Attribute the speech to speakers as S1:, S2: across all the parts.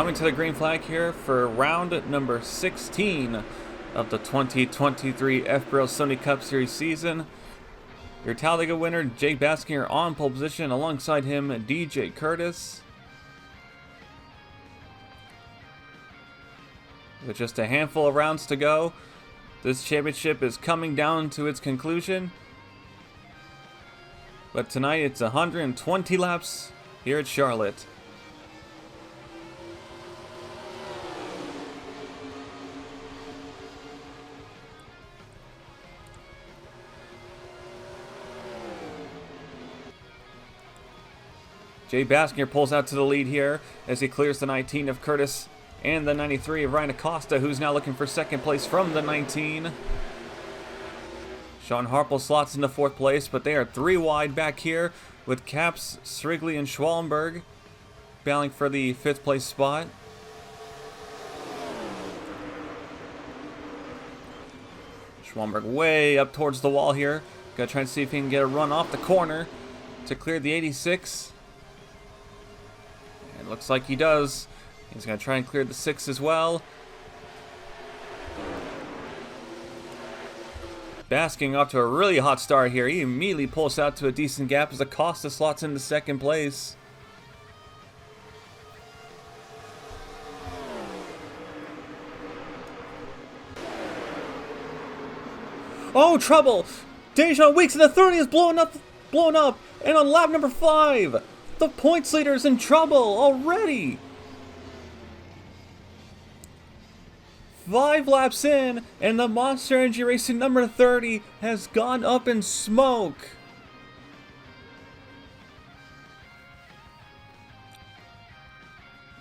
S1: Coming to the green flag here for round number 16 of the 2023 FBRL Sony Cup Series season. Your Talladega winner, Jake Baskinger, on pole position. Alongside him, DJ Curtis. With just a handful of rounds to go, this championship is coming down to its conclusion. But tonight it's 120 laps here at Charlotte. Jay Baskinger pulls out to the lead here as he clears the 19 of Curtis and the 93 of Ryan Acosta, who's now looking for second place from the 19. Sean Harple slots into fourth place, but they are 3 wide back here with Capps, Srigley, and Schwallenberg battling for the 5th place spot. Schwallenberg way up towards the wall here. Gotta try and see if he can get a run off the corner to clear the 86. And looks like he does. He's gonna try and clear the 6 as well. Basking off to a really hot start here. He immediately pulls out to a decent gap as Acosta slots into second place. Oh, trouble! Dejan Weeks in the 30 is blowing up, and on lap number 5, the points leader is in trouble already. 5 laps in, and the Monster Energy Racing number 30 has gone up in smoke.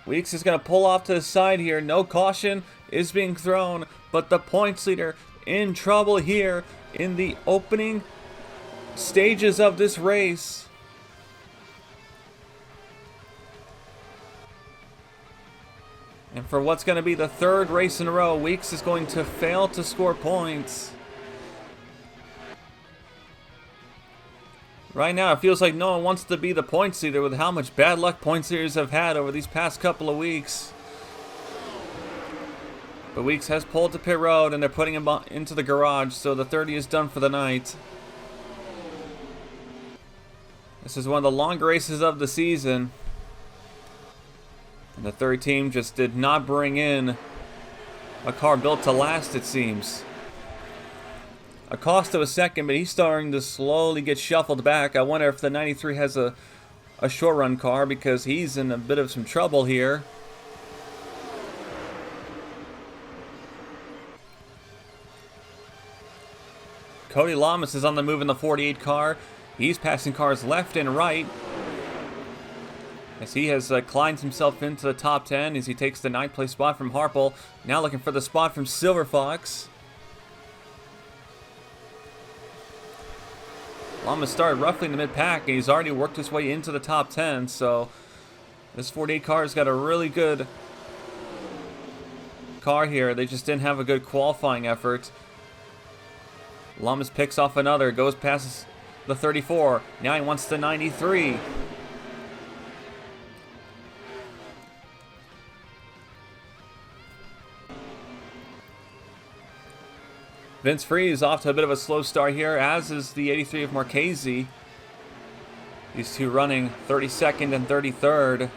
S1: Weeks is going to pull off to the side here. No caution is being thrown, but the points leader in trouble here in the opening stages of this race. And for what's going to be the 3rd race in a row, Weeks is going to fail to score points. Right now, it feels like no one wants to be the points leader with how much bad luck points leaders have had over these past couple of weeks. But Weeks has pulled to pit road, and they're putting him into the garage, so the 30 is done for the night. This is one of the longer races of the season. And the 3rd team just did not bring in a car built to last, it seems. Acosta was second, but he's starting to slowly get shuffled back. I wonder if the 93 has a short run car, because he's in a bit of some trouble here. Cody Lamas is on the move in the 48 car. He's passing cars left and right as he has climbed himself into the top 10 as he takes the 9th place spot from Harple. Now looking for the spot from Silver Fox. Lamas started roughly in the mid-pack, and he's already worked his way into the top 10, so this 48 car has got a really good car here. They just didn't have a good qualifying effort. Lamas picks off another, goes past the 34. Now he wants the 93. Vince Free is off to a bit of a slow start here, as is the 83 of Marchese. These two running 32nd and 33rd.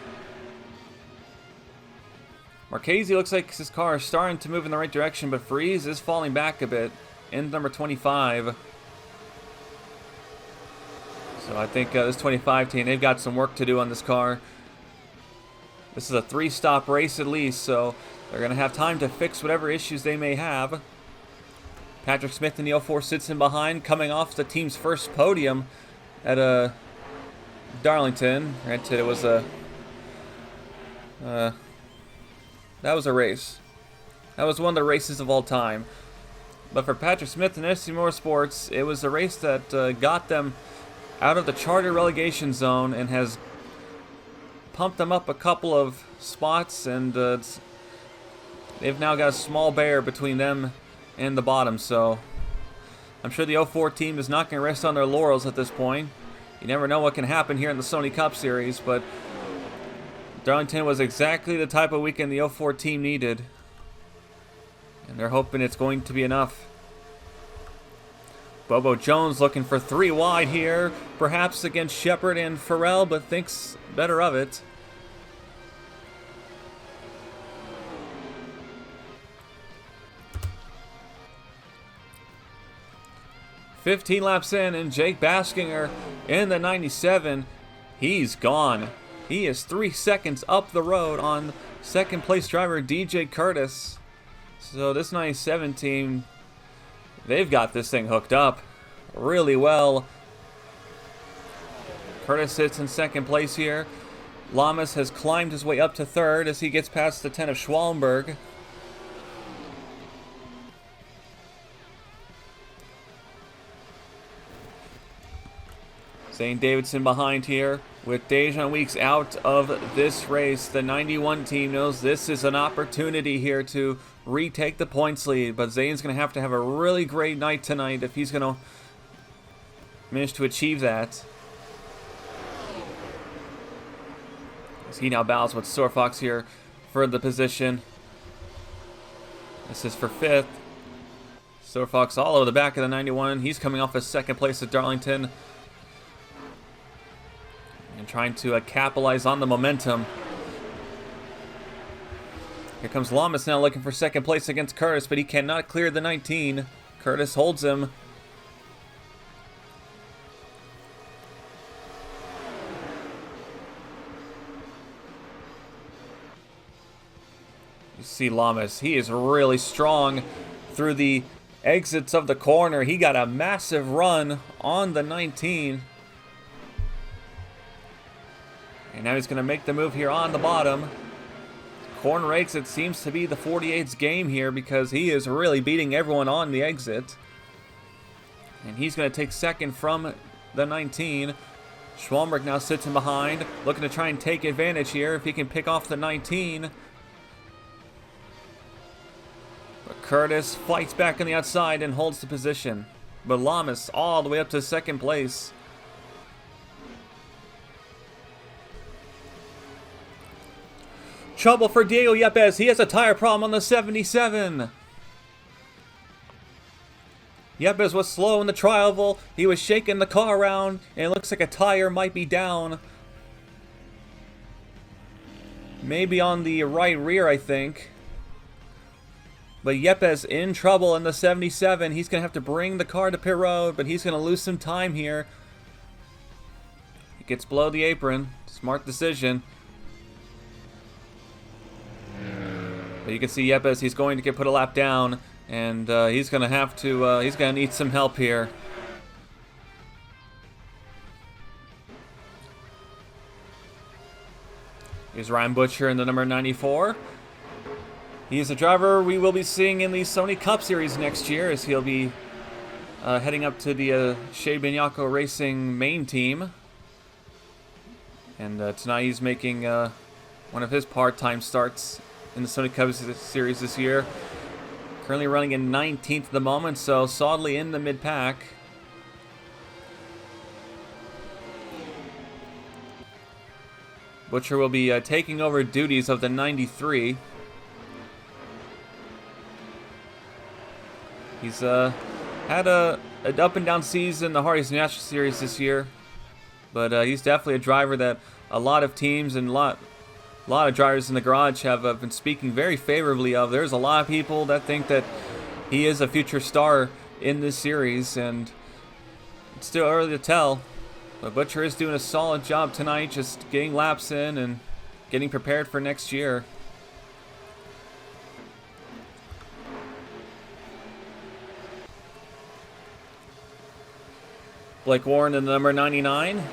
S1: Marchese looks like his car is starting to move in the right direction, but Freeze is falling back a bit in number 25. So I think this 25 team, they've got some work to do on this car. This is a 3-stop race at least, so they're going to have time to fix whatever issues they may have. Patrick Smith in the 04 sits in behind, coming off the team's first podium at Darlington. Granted, it was that was a race. That was one of the races of all time. But for Patrick Smith and SC Motorsports, it was a race that got them out of the charter relegation zone and has pumped them up a couple of spots, and they've now got a small bear between them and the bottom. So I'm sure the 04 team is not going to rest on their laurels at this point. You never know what can happen here in the Sony Cup Series, but Darlington was exactly the type of weekend the 04 team needed. And they're hoping it's going to be enough. Bobo Jones looking for 3 wide here. Perhaps against Shepard and Farrell, but thinks better of it. "15 laps in, and Jake Baskinger in the 97. He's gone. He is 3 seconds up the road on second place driver DJ Curtis. So this 97 team, they've got this thing hooked up really well. Curtis sits in second place here. Lamas has climbed his way up to third as he gets past the 10 of Schwallenberg. Zane Davidson behind here. With Dejan Weeks out of this race, the 91 team knows this is an opportunity here to retake the points lead. But Zane's going to have a really great night tonight if he's going to manage to achieve that. As he now battles with Sorfox here for the position. This is for 5th. Sorfox all over the back of the 91. He's coming off of second place at Darlington. And trying to capitalize on the momentum. Here comes Lamas now looking for second place against Curtis, but he cannot clear the 19. Curtis holds him. You see Lamas, he is really strong through the exits of the corner. He got a massive run on the 19. And now he's going to make the move here on the bottom. Corner exit seems to be the 48's game here because he is really beating everyone on the exit. And he's going to take second from the 19. Schwalmberg now sits in behind, looking to try and take advantage here if he can pick off the 19. But Curtis fights back on the outside and holds the position. But Lamas all the way up to second place. Trouble for Diego Yepes. He has a tire problem on the 77. Yepes was slow in the tri-oval. He was shaking the car around, and it looks like a tire might be down. Maybe on the right rear, I think. But Yepes in trouble in the 77. He's going to have to bring the car to pit road, but he's going to lose some time here. He gets below the apron. Smart decision. But you can see Yepes, he's going to get put a lap down, and he's going to have to, he's going to need some help here. Here's Ryan Butcher in the number 94. He's a driver we will be seeing in the Sony Cup Series next year, as he'll be heading up to the Shea Bignacco Racing main team. And tonight he's making one of his part-time starts in the Sony Cup Series this year. Currently running in 19th at the moment, so solidly in the mid-pack. Butcher will be taking over duties of the 93. He's had an up-and-down season in the Hardy's National Series this year. But he's definitely a driver that a lot of teams and a lot of drivers in the garage have been speaking very favorably of. There's a lot of people that think that he is a future star in this series, and it's still early to tell. But Butcher is doing a solid job tonight, just getting laps in and getting prepared for next year. Blake Warren in the number 99.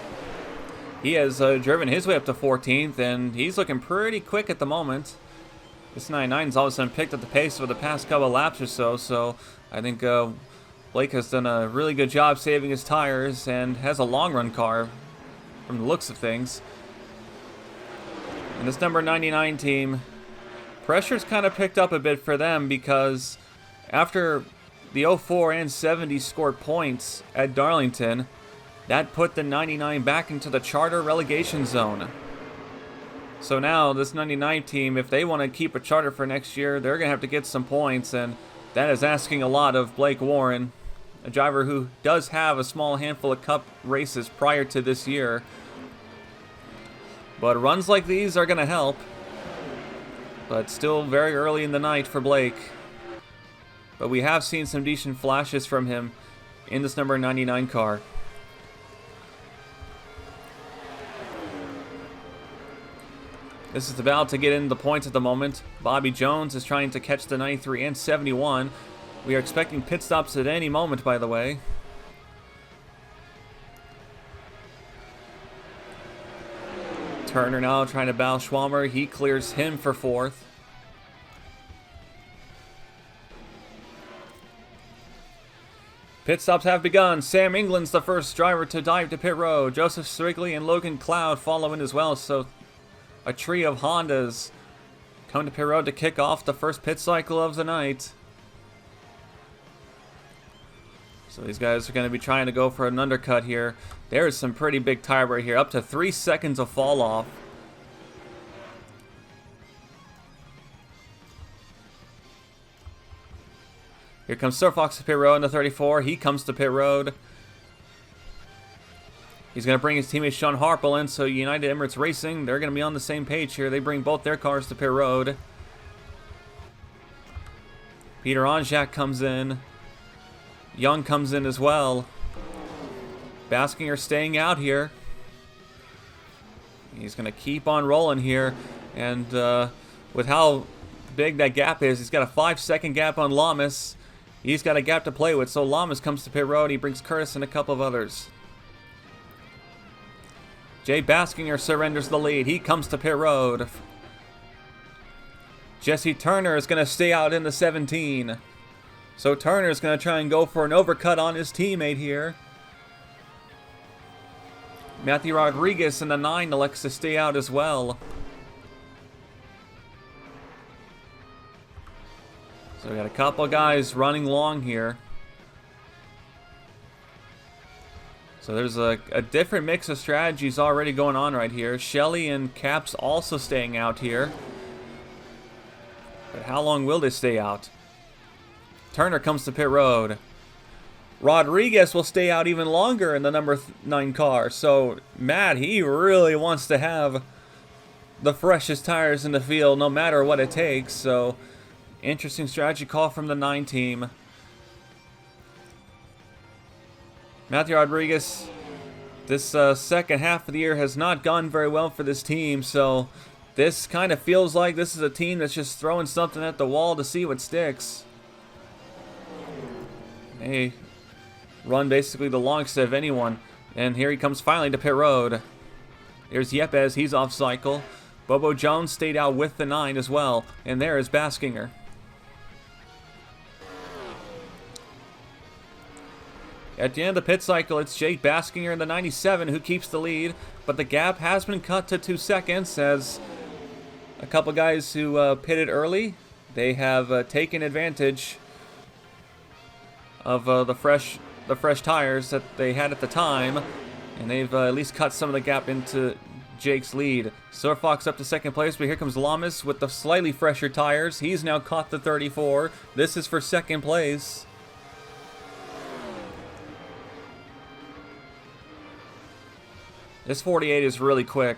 S1: He has driven his way up to 14th, and he's looking pretty quick at the moment. This 99's all of a sudden picked up the pace for the past couple of laps or so, so I think Blake has done a really good job saving his tires and has a long-run car from the looks of things. And this number 99 team, pressure's kind of picked up a bit for them because after the 04 and 70 scored points at Darlington, that put the 99 back into the charter relegation zone. So now this 99 team, if they want to keep a charter for next year, they're going to have to get some points, and that is asking a lot of Blake Warren, a driver who does have a small handful of Cup races prior to this year. But runs like these are going to help. But still very early in the night for Blake. But we have seen some decent flashes from him in this number 99 car. This is about to get into the points at the moment. Bobby Jones is trying to catch the 93 and 71. We are expecting pit stops at any moment, by the way. Turner now trying to battle Schwalmer. He clears him for 4th. Pit stops have begun. Sam England's the first driver to dive to pit road. Joseph Strigley and Logan Cloud follow in as well. So a trio of Hondas come to pit road to kick off the first pit cycle of the night. So these guys are going to be trying to go for an undercut here. There is some pretty big tire right here. Up to 3 seconds of fall off. Here comes Sir Fox to pit road in the 34. He comes to pit road. He's going to bring his teammate Sean Harple in. So United Emirates Racing, they're going to be on the same page here. They bring both their cars to pit road. Peter Onjak comes in. Young comes in as well. Baskinger staying out here. He's going to keep on rolling here. And with how big that gap is, he's got a 5-second gap on Lamas. He's got a gap to play with. So Lamas comes to pit road. He brings Curtis and a couple of others. Jay Baskinger surrenders the lead. He comes to pit road. Jesse Turner is going to stay out in the 17. So Turner's going to try and go for an overcut on his teammate here. Matthew Rodriguez in the 9 elects to stay out as well. So we got a couple guys running long here. So there's a different mix of strategies already going on right here. Shelley and Caps also staying out here. But how long will they stay out? Turner comes to pit road. Rodriguez will stay out even longer in the number 9 car. So Matt, he really wants to have the freshest tires in the field no matter what it takes. So interesting strategy call from the 9 team. Matthew Rodriguez, this second half of the year has not gone very well for this team. So this kind of feels like this is a team that's just throwing something at the wall to see what sticks. They run basically the longest of anyone. And here he comes finally to pit road. There's Yepes, he's off cycle. Bobo Jones stayed out with the 9 as well. And there is Baskinger. At the end of the pit cycle, it's Jake Baskinger in the 97 who keeps the lead. But the gap has been cut to 2 seconds as a couple guys who pitted early, they have taken advantage of the fresh tires that they had at the time, and they've at least cut some of the gap into Jake's lead. Sir Fox up to second place, but here comes Lamas with the slightly fresher tires. He's now caught the 34. This is for second place. This 48 is really quick.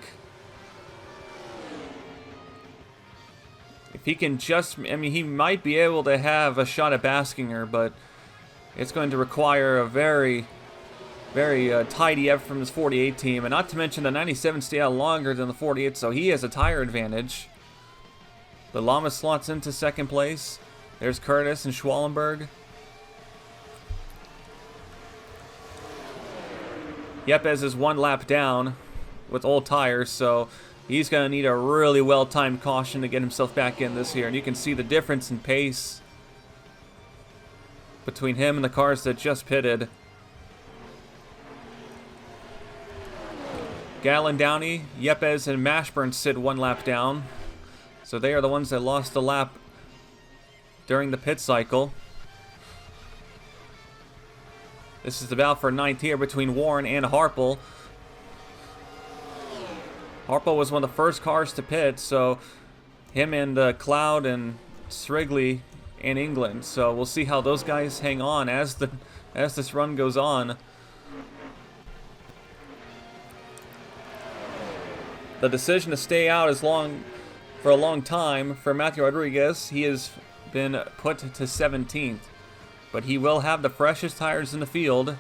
S1: If he can just, I mean, he might be able to have a shot at Baskinger, but it's going to require a very, very tidy effort from this 48 team. And not to mention the 97 stay out longer than the 48, so he has a tire advantage. The Llama slots into second place. There's Curtis and Schwallenberg. Yepes is 1 lap down with old tires, so he's going to need a really well-timed caution to get himself back in this year. And you can see the difference in pace between him and the cars that just pitted. Gallon, Downey, Yepes, and Mashburn sit 1 lap down. So they are the ones that lost the lap during the pit cycle. This is the battle for 9th here between Warren and Harple. Harpo was one of the first cars to pit, so him and Cloud and Srigley in England. So we'll see how those guys hang on as this run goes on. The decision to stay out for a long time for Matthew Rodriguez. He has been put to 17th, but he will have the freshest tires in the field,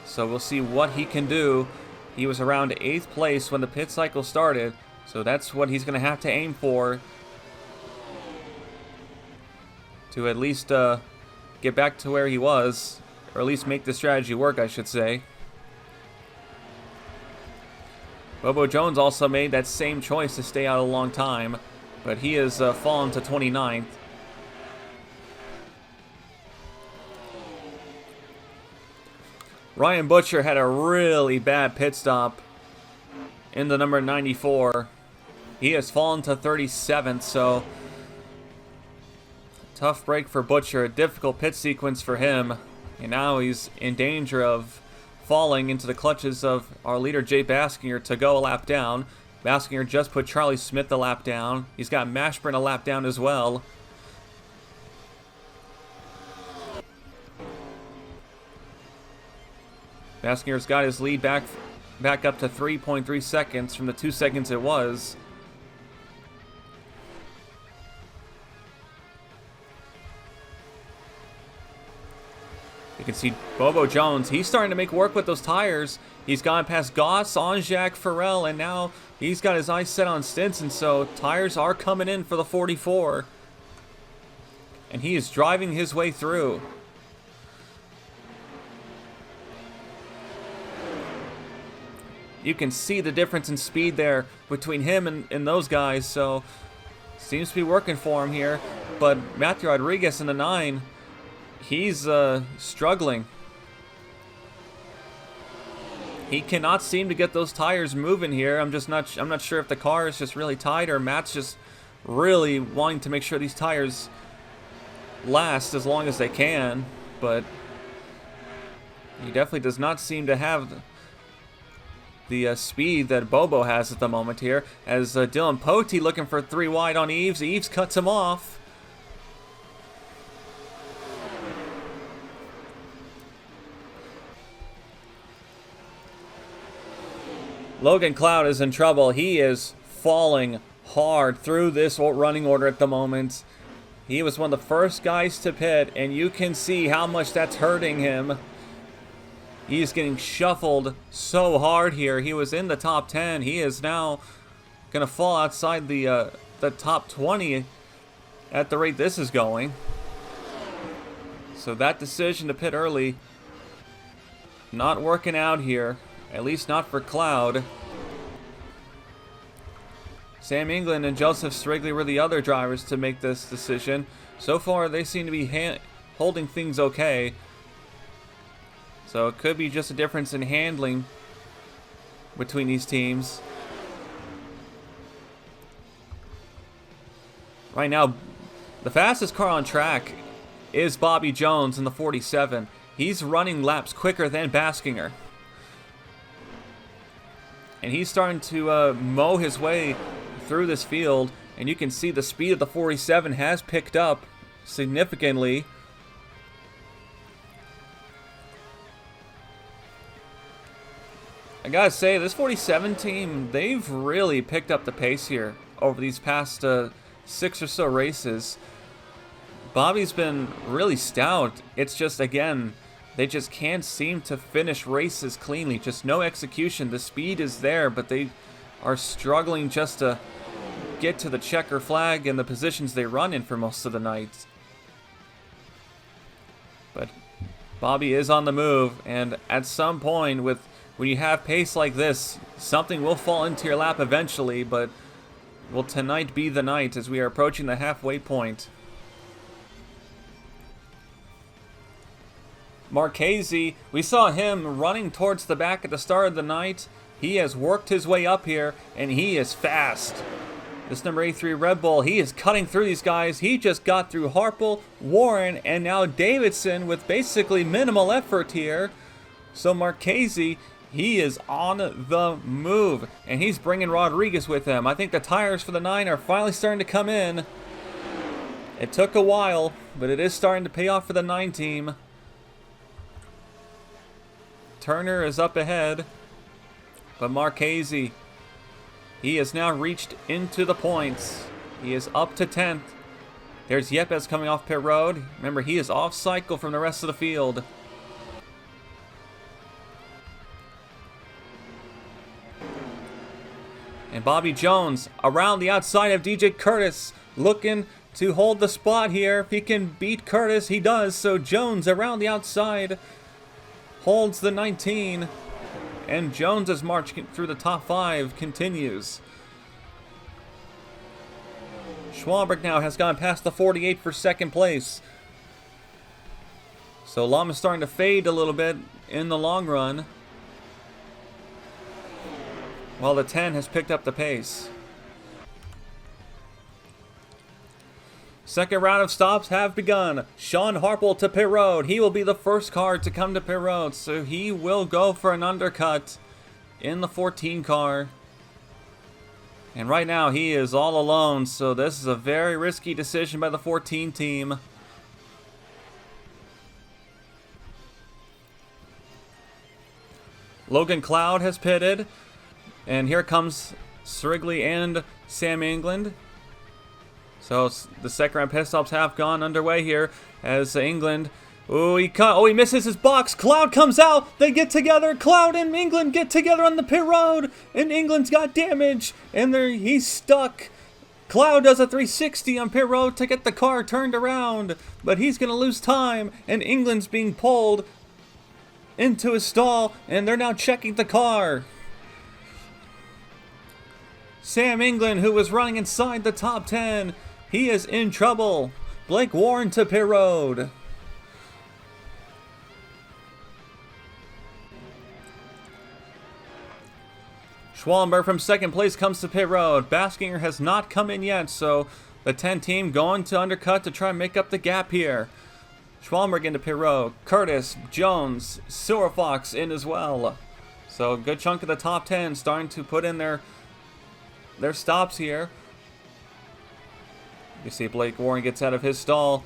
S1: so we'll see what he can do. He was around 8th place when the pit cycle started, so that's what he's going to have to aim for to at least get back to where he was, or at least make the strategy work, I should say. Bobo Jones also made that same choice to stay out a long time, but he has fallen to 29th. Ryan Butcher had a really bad pit stop in the number 94. He has fallen to 37th, so tough break for Butcher, a difficult pit sequence for him, and now he's in danger of falling into the clutches of our leader Jay Baskinger to go a lap down. Baskinger just put Charlie Smith a lap down. He's got Mashburn a lap down as well. Baskinger's got his lead back up to 3.3 seconds from the 2 seconds it was. You can see Bobo Jones, he's starting to make work with those tires. He's gone past Goss, Onjak, Farrell, and now he's got his eyes set on Stinson, so tires are coming in for the 44. And he is driving his way through. You can see the difference in speed there between him and those guys, so seems to be working for him here. But Matthew Rodriguez in the 9, he's struggling. He cannot seem to get those tires moving here. I'm not sure if the car is just really tight or Matt's just really wanting to make sure these tires last as long as they can, but he definitely does not seem to have the speed that Bobo has at the moment here, as Dylan Pote looking for 3 wide on Eves. Eves cuts him off. Logan Cloud is in trouble. He is falling hard through this running order at the moment. He was one of the first guys to pit, and you can see how much that's hurting him. He's getting shuffled so hard here. He was in the top 10. He is now going to fall outside the top 20 at the rate this is going. So that decision to pit early, not working out here, at least not for Cloud. Sam England and Joseph Strigley were the other drivers to make this decision. So far, they seem to be holding things okay. So it could be just a difference in handling between these teams. Right now, the fastest car on track is Bobby Jones in the 47. He's running laps quicker than Baskinger. And he's starting to mow his way through this field. And you can see the speed of the 47 has picked up significantly. I gotta say, this 47 team, they've really picked up the pace here over these past 6 or so races. Bobby's been really stout. It's just, again, they just can't seem to finish races cleanly. Just no execution. The speed is there, but they are struggling just to get to the checker flag and the positions they run in for most of the night. But Bobby is on the move, and at some point, when you have pace like this, something will fall into your lap eventually, but will tonight be the night as we are approaching the halfway point? Marchese, we saw him running towards the back at the start of the night. He has worked his way up here, and he is fast. This number 83 Red Bull, he is cutting through these guys. He just got through Harple, Warren, and now Davidson with basically minimal effort here. So Marchese, He is on the move, and he's bringing Rodriguez with him. I think the tires for the 9 are finally starting to come in. It took a while, but it is starting to pay off for the 9 team. Turner is up ahead, but Marchese, he has now reached into the points. He is up to 10th. There's Yepes coming off pit road. Remember, he is off cycle from the rest of the field. And Bobby Jones around the outside of DJ Curtis, looking to hold the spot here. If he can beat Curtis, he does. So Jones around the outside holds the 19. And Jones's march through the top 5 continues. Schwalberg now has gone past the 48 for second place. So Lama's starting to fade a little bit in the long run, while the 10 has picked up the pace. Second round of stops have begun. Sean Harple to pit road. He will be the first car to come to pit road, so he will go for an undercut in the 14 car. And right now he is all alone, so this is a very risky decision by the 14 team. Logan Cloud has pitted. And here comes Srigley and Sam England. So the second round pit stops have gone underway here as England. He misses his box. Cloud comes out. They get together. Cloud and England get together on the pit road. And England's got damage. And he's stuck. Cloud does a 360 on pit road to get the car turned around. But he's going to lose time. And England's being pulled into his stall. And they're now checking the car. Sam England, who was running inside the top 10, he is in trouble. Blake Warren to pit road. Schwallenberg from second place comes to pit road. Baskinger has not come in yet, so the 10 team going to undercut to try and make up the gap here. Schwallenberg into pit road. Curtis, Jones, Silver Fox in as well. So a good chunk of the top 10 starting to put in their stops here. You see Blake Warren gets out of his stall.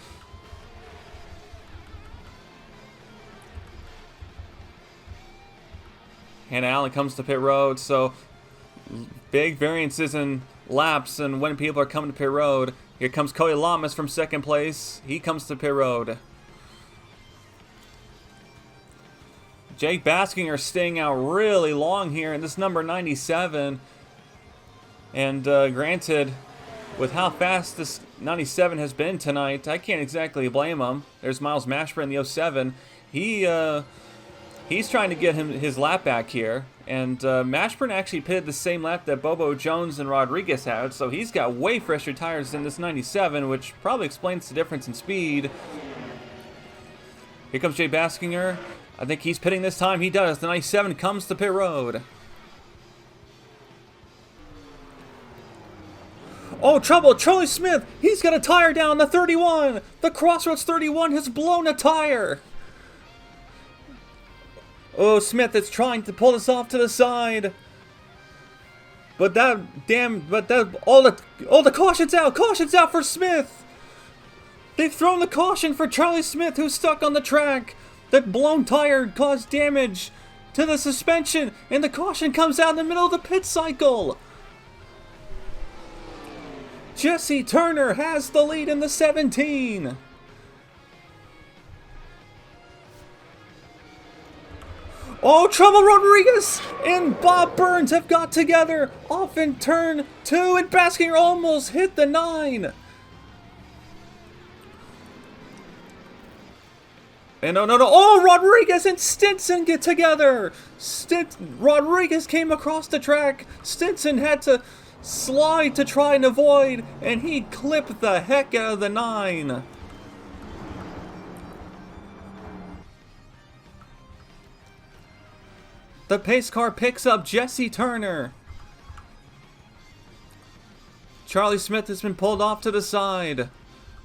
S1: Hannah Allen comes to pit road, so big variances in laps and when people are coming to pit road. Here comes Cody Lamas from second place. He comes to pit road. Jake Baskinger staying out really long here in this number 97. And granted, with how fast this 97 has been tonight, I can't exactly blame him. There's Miles Mashburn in the 07. He's trying to get his lap back here. And Mashburn actually pitted the same lap that Bobo Jones and Rodriguez had, so he's got way fresher tires than this 97, which probably explains the difference in speed. Here comes Jay Baskinger. I think he's pitting this time. He does. The 97 comes to pit road. Oh, trouble! Charlie Smith! He's got a tire down the 31! The Crossroads 31 has blown a tire! Oh, Smith is trying to pull this off to the side. But the caution's out! Caution's out for Smith! They've thrown the caution for Charlie Smith, who's stuck on the track. That blown tire caused damage to the suspension, and the caution comes out in the middle of the pit cycle. Jesse Turner has the lead in the 17. Oh, trouble! Rodriguez and Bob Burns have got together off in turn 2, and Baskinger almost hit the 9. And no. Oh, Rodriguez and Stinson get together. Rodriguez came across the track. Stinson had to slide to try and avoid, and he clipped the heck out of the 9. The pace car picks up Jesse Turner. Charlie Smith has been pulled off to the side,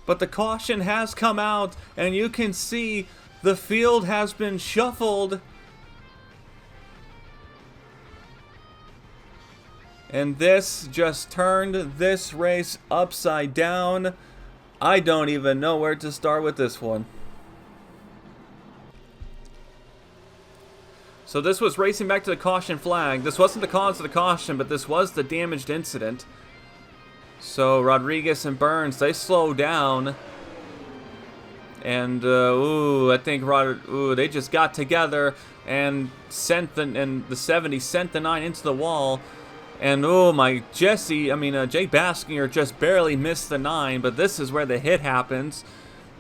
S1: but the caution has come out, and you can see the field has been shuffled. And this just turned this race upside down. I don't even know where to start with this one. So this was racing back to the caution flag. This wasn't the cause of the caution, but this was the damaged incident. So Rodriguez and Burns, they slow down. And, I think they just got together and the 70 sent the 9 into the wall. And, Jay Baskinger just barely missed the 9, but this is where the hit happens.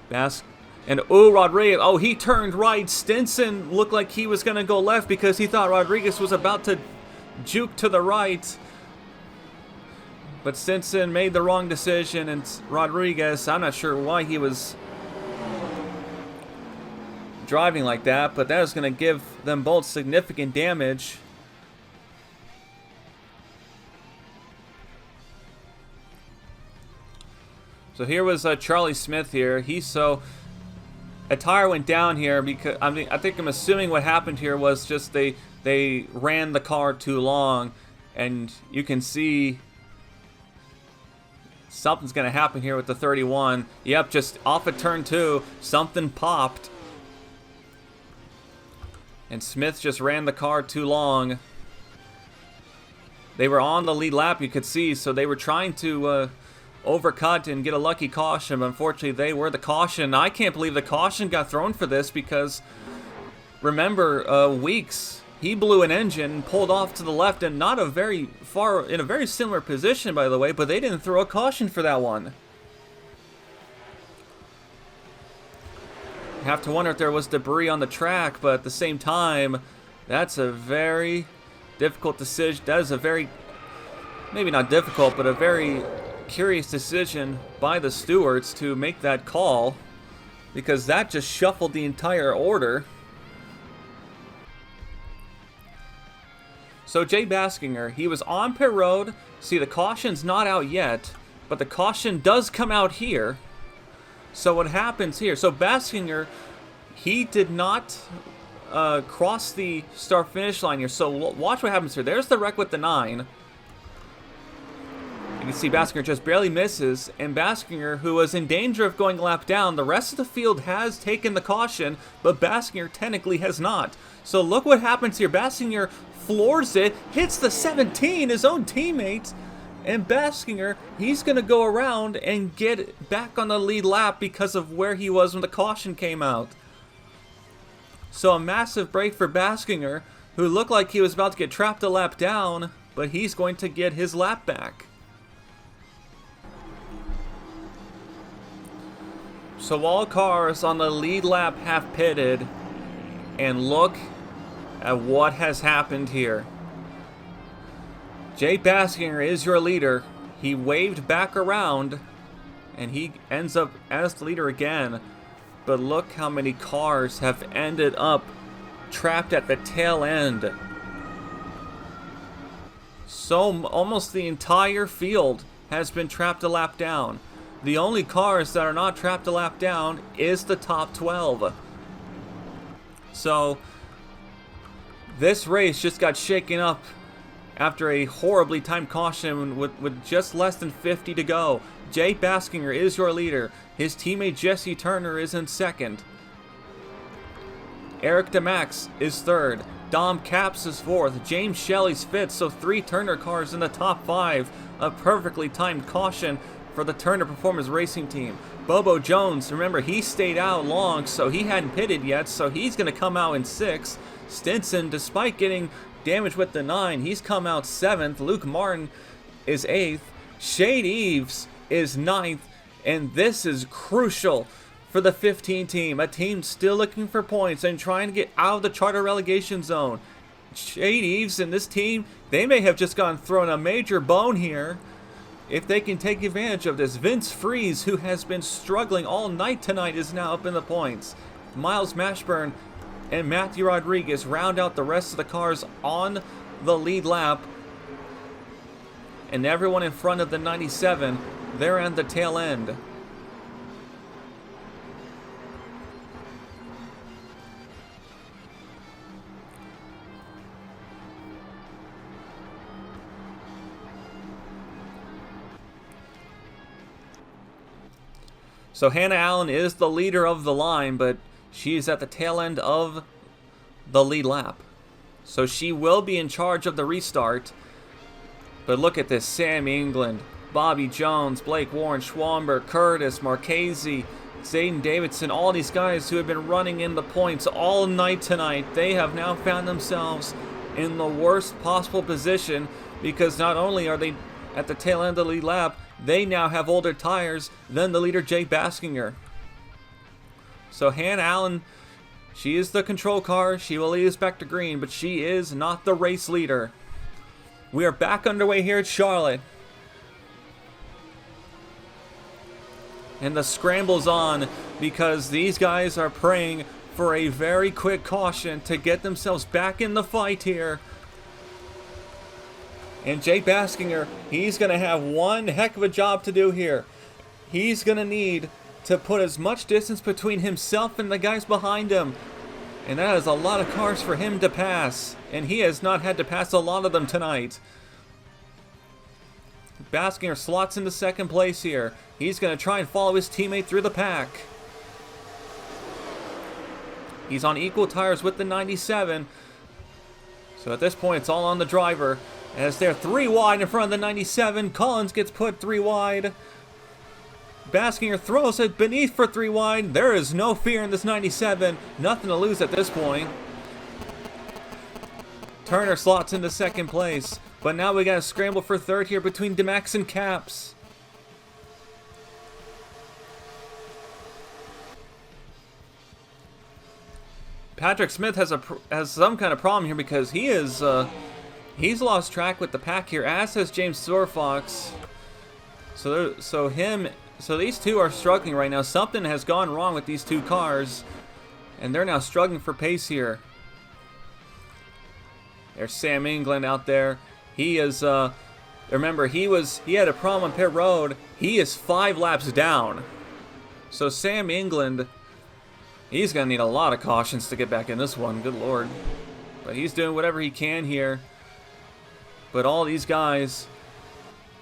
S1: Rodriguez, he turned right. Stinson looked like he was going to go left because he thought Rodriguez was about to juke to the right. But Stinson made the wrong decision, and Rodriguez, I'm not sure why he was driving like that, but that was going to give them both significant damage. So here was Charlie Smith here. A tire went down here because I think I'm assuming what happened here was just they ran the car too long, and you can see something's gonna happen here with the 31. Yep, just off of turn 2, something popped, and Smith just ran the car too long. They were on the lead lap, you could see, so they were trying to overcut and get a lucky caution, but unfortunately they were the caution. I can't believe the caution got thrown for this because remember Weeks, he blew an engine, pulled off to the left, and not a very far, in a very similar position by the way, but they didn't throw a caution for that one. You have to wonder if there was debris on the track, but at the same time, that's a very difficult decision. That is a very, maybe not difficult, but a very curious decision by the stewards to make that call, because that just shuffled the entire order. So Jay Baskinger, he was on pit road. See, the caution's not out yet, but the caution does come out here. So what happens here? So Baskinger, he did not cross the start-finish line here. So watch what happens here. There's the wreck with the 9. You can see Baskinger just barely misses, and Baskinger, who was in danger of going a lap down, the rest of the field has taken the caution, but Baskinger technically has not. So look what happens here. Baskinger floors it, hits the 17, his own teammate, and Baskinger, he's going to go around and get back on the lead lap because of where he was when the caution came out. So a massive break for Baskinger, who looked like he was about to get trapped a lap down, but he's going to get his lap back. So all cars on the lead lap have pitted, and look at what has happened here. Jay Baskinger is your leader. He waved back around, and he ends up as the leader again. But look how many cars have ended up trapped at the tail end. So almost the entire field has been trapped a lap down. The only cars that are not trapped a lap down is the top 12. So this race just got shaken up after a horribly timed caution with just less than 50 to go. Jay Baskinger is your leader. His teammate Jesse Turner is in second. Eric DeMax is third. Dom Capps is fourth. James Shelley's fifth. So 3 Turner cars in the top 5. A perfectly timed caution for the Turner Performance Racing Team. Bobo Jones, remember, he stayed out long, so he hadn't pitted yet, so he's going to come out in 6th. Stinson, despite getting damage with the 9, he's come out 7th. Luke Martin is 8th. Shade Eves is 9th, and this is crucial for the 15 team, a team still looking for points and trying to get out of the charter relegation zone. Shade Eves and this team, they may have just thrown a major bone here if they can take advantage of this. Vince Freeze, who has been struggling all night tonight, is now up in the points. Miles Mashburn and Matthew Rodriguez round out the rest of the cars on the lead lap. And everyone in front of the 97, they're at the tail end. So Hannah Allen is the leader of the line, but she's at the tail end of the lead lap. So she will be in charge of the restart. But look at this. Sam England, Bobby Jones, Blake Warren, Schwamberg, Curtis, Marchese, Zayden Davidson, all these guys who have been running in the points all night tonight, they have now found themselves in the worst possible position, because not only are they at the tail end of the lead lap, they now have older tires than the leader, Jake Baskinger. So Hannah Allen, she is the control car. She will lead us back to green, but she is not the race leader. We are back underway here at Charlotte. And the scramble's on because these guys are praying for a very quick caution to get themselves back in the fight here. And Jake Baskinger, he's going to have one heck of a job to do here. He's going to need to put as much distance between himself and the guys behind him. And that is a lot of cars for him to pass. And he has not had to pass a lot of them tonight. Baskinger slots into second place here. He's going to try and follow his teammate through the pack. He's on equal tires with the 97. So at this point, it's all on the driver. As they're 3 wide in front of the 97, Collins gets put 3 wide. Baskinger throws it beneath for 3 wide. There is no fear in this 97. Nothing to lose at this point. Turner slots into second place. But now we got to scramble for third here between DeMax and Caps. Patrick Smith has some kind of problem here because he's lost track with the pack here, as has James Storfox. So these two are struggling right now. Something has gone wrong with these two cars, and they're now struggling for pace here. There's Sam England out there. He is, remember, he had a problem on pit road. He is 5 laps down. So Sam England, he's going to need a lot of cautions to get back in this one. Good Lord. But he's doing whatever he can here. But all these guys,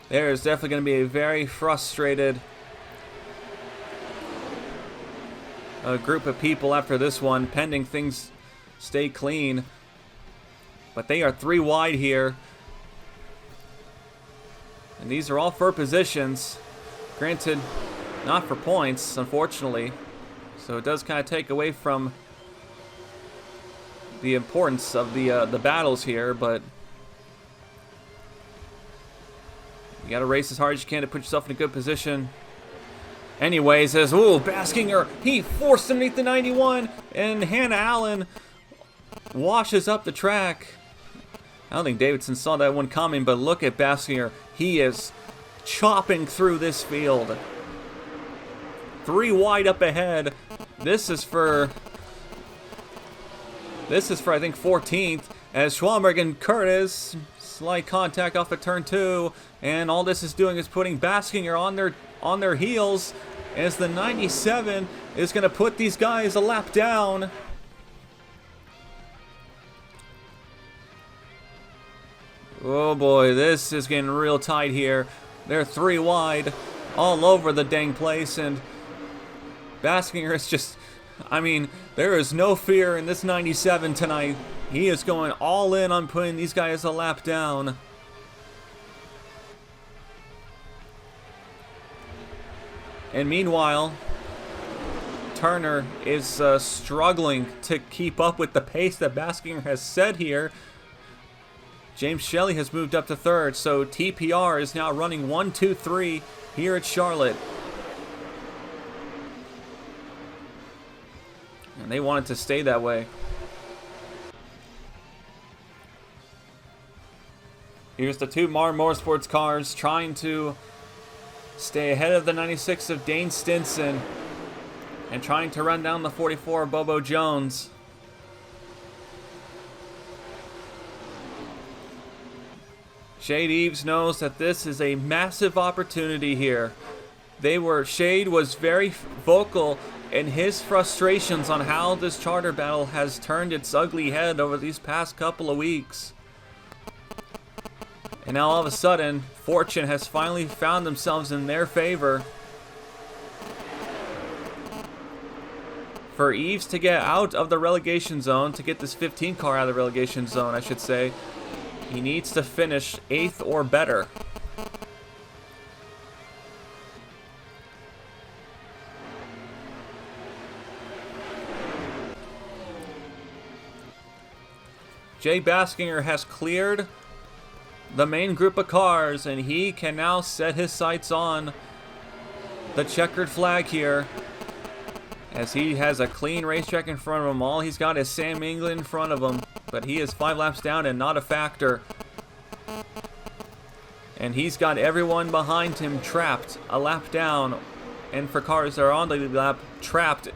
S1: there is definitely going to be a very frustrated group of people after this one, pending things stay clean. But they are 3 wide here. And these are all for positions. Granted, not for points, unfortunately. So it does kind of take away from the importance of the battles here, but you got to race as hard as you can to put yourself in a good position. Anyways, Baskinger, he forced underneath the 91, and Hannah Allen washes up the track. I don't think Davidson saw that one coming, but look at Baskinger. He is chopping through this field. 3 wide up ahead. This is for I think 14th, as Schwamberg and Curtis slight contact off of turn 2, and all this is doing is putting Baskinger on their heels, as the 97 is going to put these guys a lap down. Oh boy, this is getting real tight here. They're 3 wide all over the dang place, and Baskinger is just, I mean, there is no fear in this 97 tonight. He is going all in on putting these guys a lap down. And meanwhile, Turner is struggling to keep up with the pace that Baskinger has set here. James Shelley has moved up to 3rd, so TPR is now running 1, 2, 3 here at Charlotte. And they want it to stay that way. Here's the 2 Mar Motorsports cars trying to stay ahead of the 96 of Dane Stinson and trying to run down the 44 of Bobo Jones. Shade Eves knows that this is a massive opportunity here. Shade was very vocal in his frustrations on how this charter battle has turned its ugly head over these past couple of weeks. And now all of a sudden, fortune has finally found themselves in their favor. For Eves to get out of the relegation zone, to get this 15 car out of the relegation zone, I should say, he needs to finish 8th or better. Jay Baskinger has cleared the main group of cars, and he can now set his sights on the checkered flag here, as he has a clean racetrack in front of him. All he's got is Sam England in front of him, but he is 5 laps down and not a factor. And he's got everyone behind him trapped a lap down, and for cars that are on the lap, trapped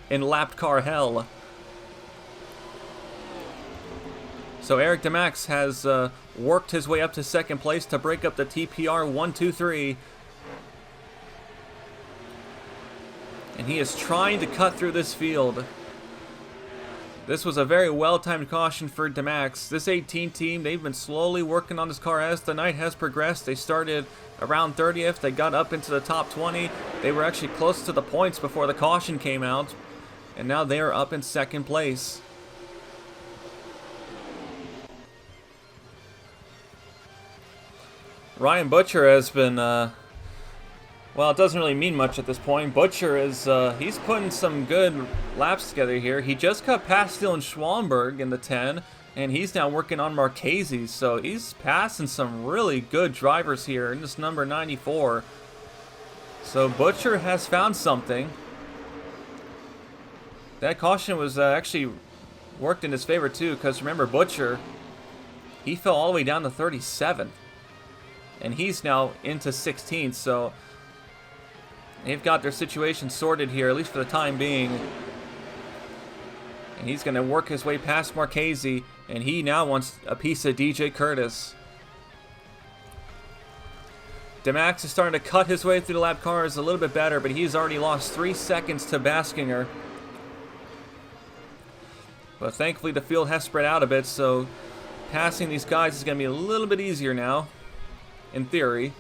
S1: in lapped car hell. So Eric DeMax has worked his way up to 2nd place to break up the TPR 1-2-3. And he is trying to cut through this field. This was a very well-timed caution for DeMax. This 18 team, they've been slowly working on this car as the night has progressed. They started around 30th. They got up into the top 20. They were actually close to the points before the caution came out. And now they are up in 2nd place. Ryan Butcher has been, well, it doesn't really mean much at this point. Butcher is, he's putting some good laps together here. He just cut past Dylan Schwallenberg in the 10, and he's now working on Marchese. So he's passing some really good drivers here in this number 94. So Butcher has found something. That caution was actually worked in his favor too, because remember, Butcher, he fell all the way down to 37th. And he's now into 16th, so they've got their situation sorted here, at least for the time being. And he's going to work his way past Marchese, and he now wants a piece of DJ Curtis. DeMax is starting to cut his way through the lap cars a little bit better, but he's already lost 3 seconds to Baskinger. But thankfully the field has spread out a bit, so passing these guys is going to be a little bit easier now. In theory.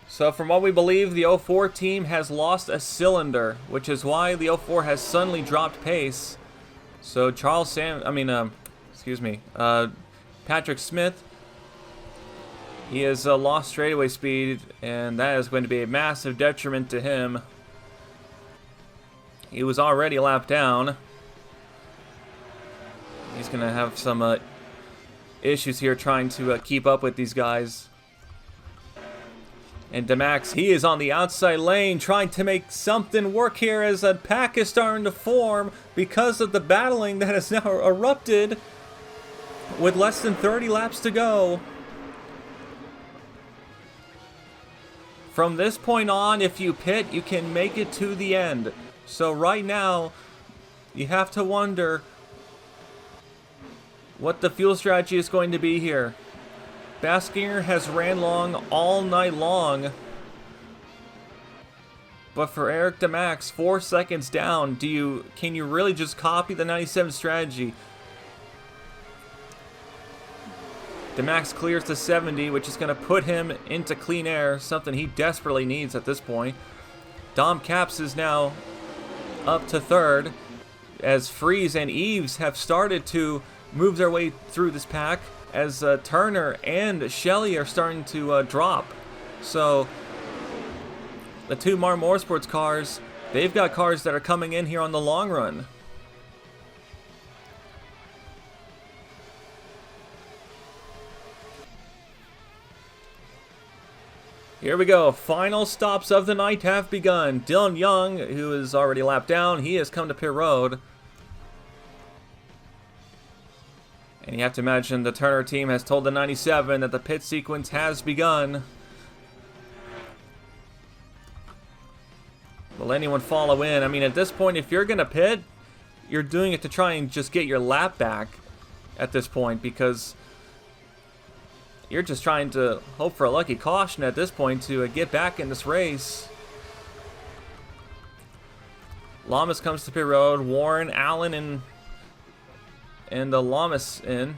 S1: So from what we believe, the 04 team has lost a cylinder, which is why the 04 has suddenly dropped pace. So Patrick Smith, he has lost straightaway speed, and that is going to be a massive detriment to him. He was already a lap down. He's going to have some issues here trying to keep up with these guys. And DeMax, he is on the outside lane trying to make something work here as a pack is starting to form because of the battling that has now erupted with less than 30 laps to go. From this point on, if you pit, you can make it to the end. So right now, you have to wonder what the fuel strategy is going to be here. Baskinger has ran long all night long. But for Eric DeMax, 4 seconds down, can you really just copy the 97 strategy? DeMax clears to 70, which is going to put him into clean air, something he desperately needs at this point. Dom Capps is now up to 3rd, as Freeze and Eves have started to move their way through this pack, as Turner and Shelley are starting to drop. So the 2 Mar Motorsports cars, they've got cars that are coming in here on the long run. Here we go. Final stops of the night have begun. Dylan Young, who is already lapped down, he has come to pit road. And you have to imagine the Turner team has told the 97 that the pit sequence has begun. Will anyone follow in? I mean, at this point, if you're going to pit, you're doing it to try and just get your lap back at this point, because you're just trying to hope for a lucky caution at this point to get back in this race. Lamas comes to pit road. Warren, Allen, and the Lamas in.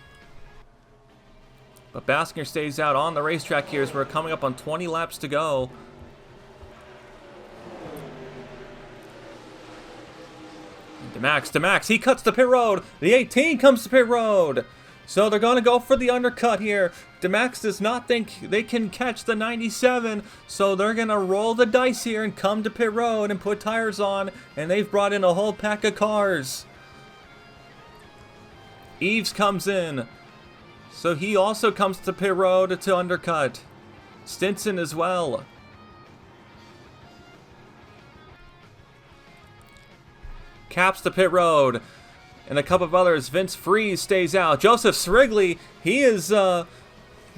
S1: But Baskinger stays out on the racetrack here as we're coming up on 20 laps to go. DeMax, he cuts the pit road. The 18 comes to pit road. So they're going to go for the undercut here. DeMax does not think they can catch the 97, so they're going to roll the dice here and come to pit road and put tires on, and they've brought in a whole pack of cars. Eves comes in, so he also comes to pit road to undercut. Stinson as well. Caps the pit road. And a couple of others. Vince Freeze stays out. Joseph Srigley, he has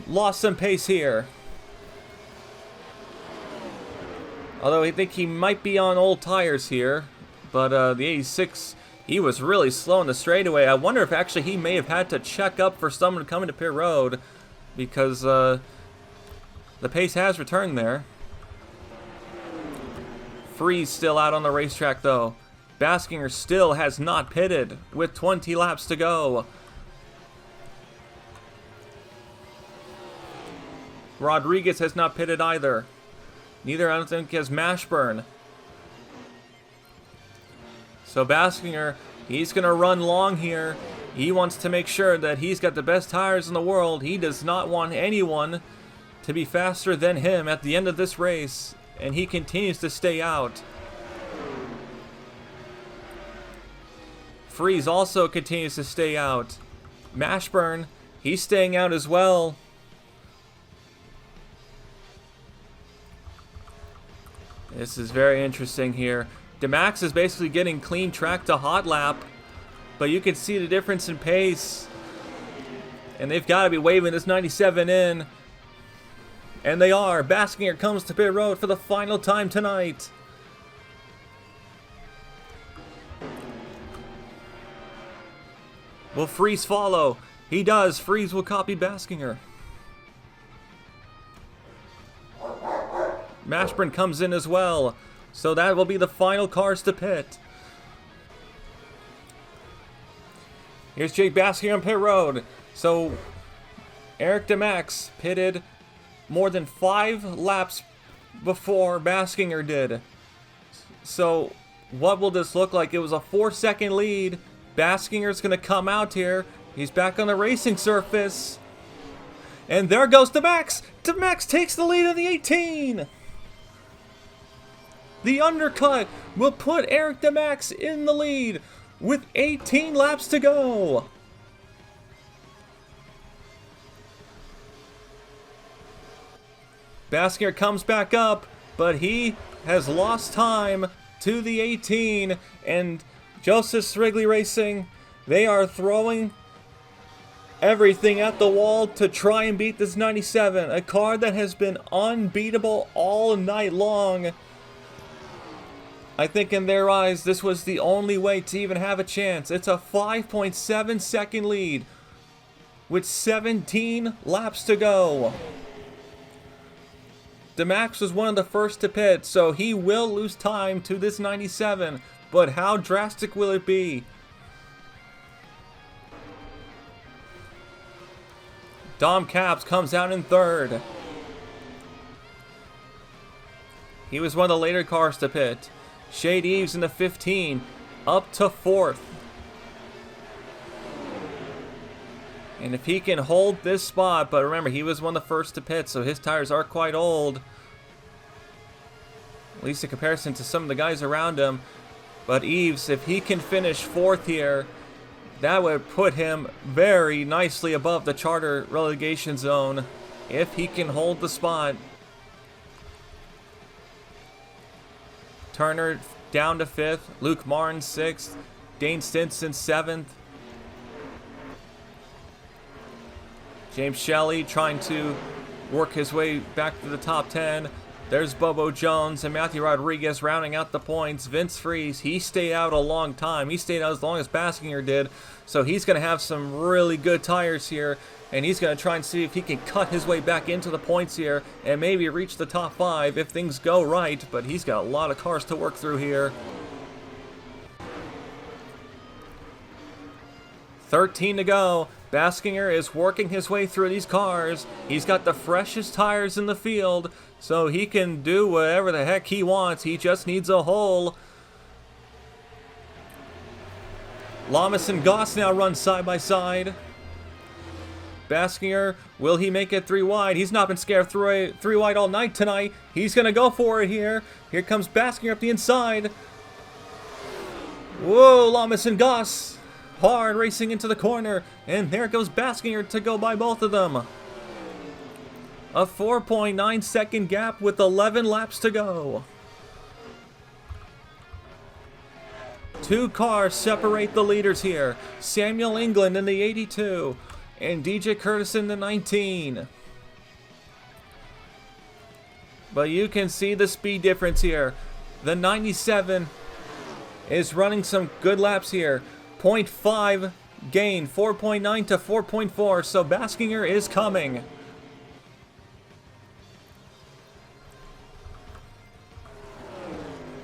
S1: lost some pace here. Although I think he might be on old tires here. But the 86, he was really slow in the straightaway. I wonder if actually he may have had to check up for someone coming to pit road. Because the pace has returned there. Freeze still out on the racetrack though. Baskinger still has not pitted with 20 laps to go. Rodriguez has not pitted either. Neither, I don't think, has Mashburn. So Baskinger, he's going to run long here. He wants to make sure that he's got the best tires in the world. He does not want anyone to be faster than him at the end of this race. And he continues to stay out. Freeze also continues to stay out. Mashburn, he's staying out as well. This is very interesting here. DeMax is basically getting clean track to hot lap, but you can see the difference in pace. And they've got to be waving this 97 in. And they are. Baskinger comes to pit road for the final time tonight. Will Freeze follow? He does. Freeze will copy Baskinger. Mashburn comes in as well. So that will be the final cars to pit. Here's Jake Baskinger on pit road. So Eric DeMax pitted more than 5 laps before Baskinger did. So what will this look like? It was a 4-second lead. Baskinger's going to come out here. He's back on the racing surface. And there goes DeMax. DeMax takes the lead of the 18. The undercut will put Eric DeMax in the lead with 18 laps to go. Baskinger comes back up, but he has lost time to the 18, and Joseph Srigley Racing, they are throwing everything at the wall to try and beat this 97, a car that has been unbeatable all night long. I think in their eyes, this was the only way to even have a chance. It's a 5.7 second lead with 17 laps to go. DeMax was one of the first to pit, so he will lose time to this 97. But how drastic will it be? Dom Capps comes out in third. He was one of the later cars to pit. Shade Eves in the 15, up to 4th. And if he can hold this spot, but remember, he was one of the first to pit, so his tires are quite old. At least in comparison to some of the guys around him. But Eves, if he can finish 4th here, that would put him very nicely above the charter relegation zone. If he can hold the spot. Turner down to 5th. Luke Martin 6th. Dane Stinson 7th. James Shelley trying to work his way back to the top 10. There's Bobo Jones and Matthew Rodriguez rounding out the points. Vince Freeze, he stayed out a long time. He stayed out as long as Baskinger did. So he's going to have some really good tires here. And he's going to try and see if he can cut his way back into the points here and maybe reach the top 5 if things go right. But he's got a lot of cars to work through here. 13 to go. Baskinger is working his way through these cars. He's got the freshest tires in the field, so he can do whatever the heck he wants. He just needs a hole. Lamas and Goss now run side by side. Baskinger, will he make it 3 wide? He's not been scared 3 wide all night tonight. He's going to go for it here. Here comes Baskinger up the inside. Whoa, Lamas and Goss. Hard racing into the corner. And there goes Baskinger to go by both of them. A 4.9 second gap with 11 laps to go. 2 cars separate the leaders here. Samuel England in the 82 and DJ Curtis in the 19. But you can see the speed difference here. The 97 is running some good laps here. 0.5 gain, 4.9 to 4.4, so Baskinger is coming.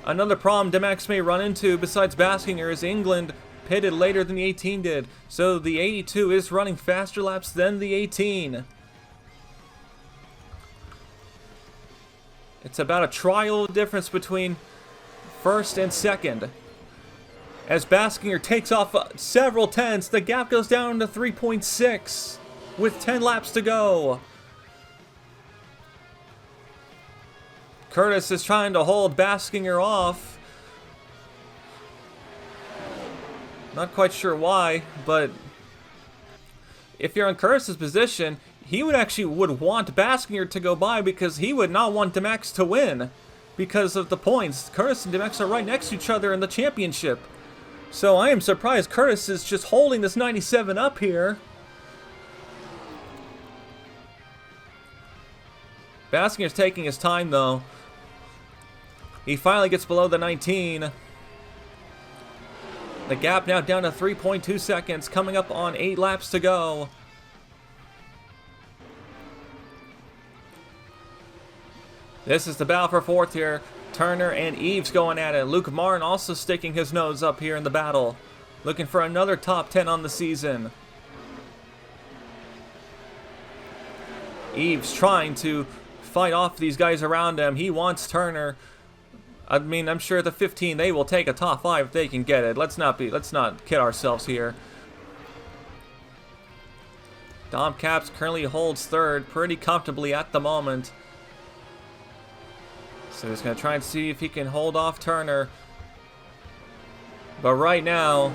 S1: Another problem Demax may run into besides Baskinger is England pitted later than the 18 did, so the 82 is running faster laps than the 18. It's about a trial difference between first and second. As Baskinger takes off several tenths, the gap goes down to 3.6 with 10 laps to go. Curtis is trying to hold Baskinger off. Not quite sure why, but if you're in Curtis's position, he would want Baskinger to go by because he would not want Demax to win because of the points. Curtis and Demax are right next to each other in the championship. So I am surprised Curtis is just holding this 97 up here. Baskinger's taking his time though. He finally gets below the 19. The gap now down to 3.2 seconds, coming up on 8 laps to go. This is the battle for fourth here. Turner and Eves going at it. Luke Martin also sticking his nose up here in the battle. Looking for another top 10 on the season. Eves trying to fight off these guys around him. He wants Turner. I mean, I'm sure the 15, they will take a top 5 if they can get it. Let's not kid ourselves here. Dom Caps currently holds third pretty comfortably at the moment. So he's going to try and see if he can hold off Turner. But right now,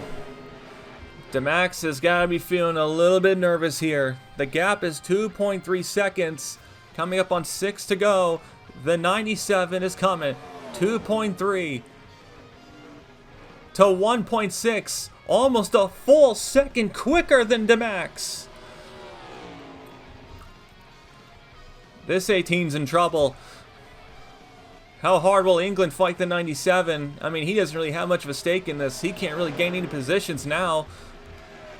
S1: Demax has got to be feeling a little bit nervous here. The gap is 2.3 seconds. Coming up on 6 to go. The 97 is coming. 2.3 to 1.6. Almost a full second quicker than Demax. This 18's in trouble. How hard will England fight the 97? I mean, he doesn't really have much of a stake in this. He can't really gain any positions now.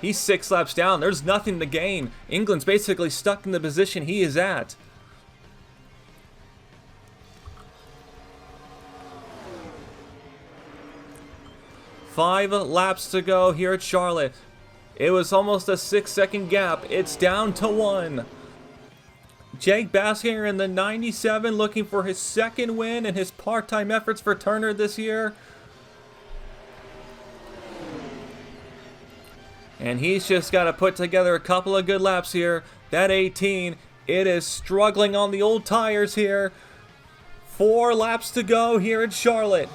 S1: He's 6 laps down. There's nothing to gain. England's basically stuck in the position he is at. Five laps to go here at Charlotte. It was almost a 6-second gap. It's down to 1. Jake Baskinger in the 97 looking for his second win and his part-time efforts for Turner this year. And he's just got to put together a couple of good laps here. That 18, it is struggling on the old tires here. 4 laps to go here at Charlotte.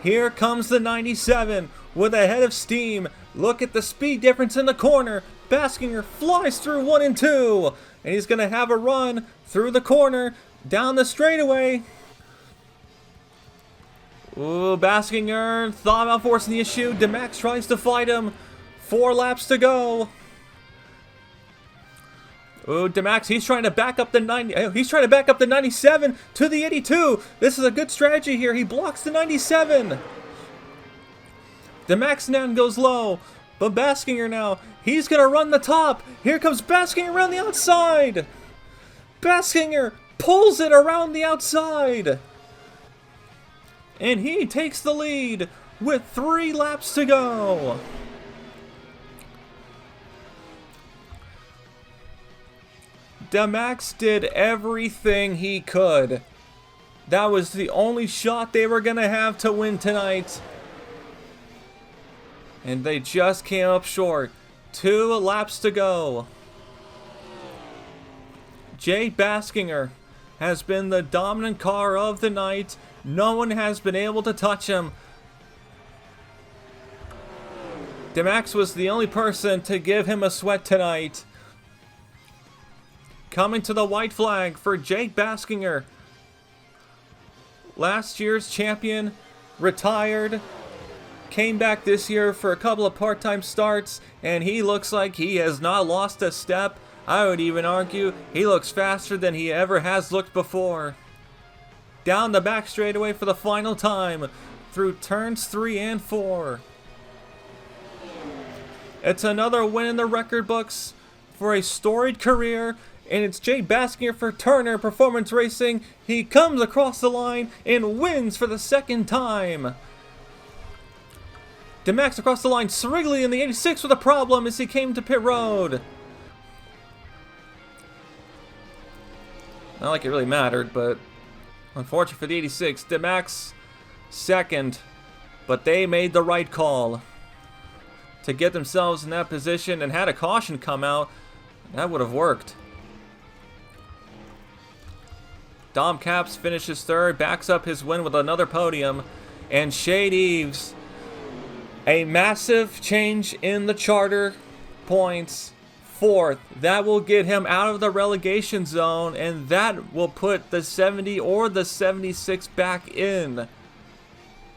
S1: Here comes the 97 with a head of steam. Look at the speed difference in the corner. Baskinger flies through 1 and 2. And he's going to have a run through the corner, down the straightaway. Ooh, Baskinger thought about forcing the issue. Demax tries to fight him. 4 laps to go. Ooh, Demax, he's trying to back up the 97 to the 82. This is a good strategy here. He blocks the 97. Demax now goes low. But Baskinger now, he's going to run the top. Here comes Baskinger around the outside. Baskinger pulls it around the outside. And he takes the lead with 3 laps to go. Demax did everything he could. That was the only shot they were going to have to win tonight. And they just came up short. 2 laps to go. Jay Baskinger has been the dominant car of the night. No one has been able to touch him. Demax was the only person to give him a sweat tonight. Coming to the white flag for Jake Baskinger. Last year's champion, retired, came back this year for a couple of part-time starts, and he looks like he has not lost a step. I would even argue he looks faster than he ever has looked before. Down the back straightaway for the final time, through turns 3 and 4. It's another win in the record books for a storied career, and it's Jay Baskinger for Turner Performance Racing. He comes across the line and wins for the second time. Demax across the line, Srigley in the 86 with a problem as he came to pit road. Not like it really mattered, but unfortunate for the 86. Demax second, but they made the right call to get themselves in that position, and had a caution come out, that would have worked. Dom Capps finishes third, backs up his win with another podium, and Shade Eves, a massive change in the charter points, fourth. That will get him out of the relegation zone, and that will put the 70 or the 76 back in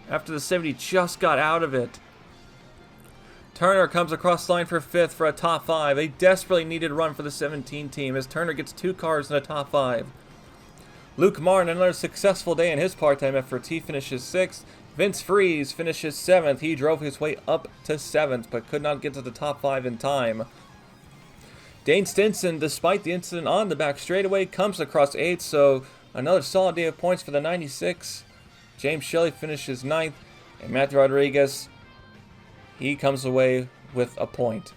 S1: after the 70 just got out of it. Turner comes across the line for fifth for a top 5. A desperately needed run for the 17 team as Turner gets 2 cars in the top 5. Luke Martin, another successful day in his part-time efforts. He finishes 6th. Vince Freeze finishes 7th. He drove his way up to 7th, but could not get to the top 5 in time. Dane Stinson, despite the incident on the back straightaway, comes across 8th, so another solid day of points for the 96. James Shelley finishes 9th, and Matthew Rodriguez, he comes away with a point.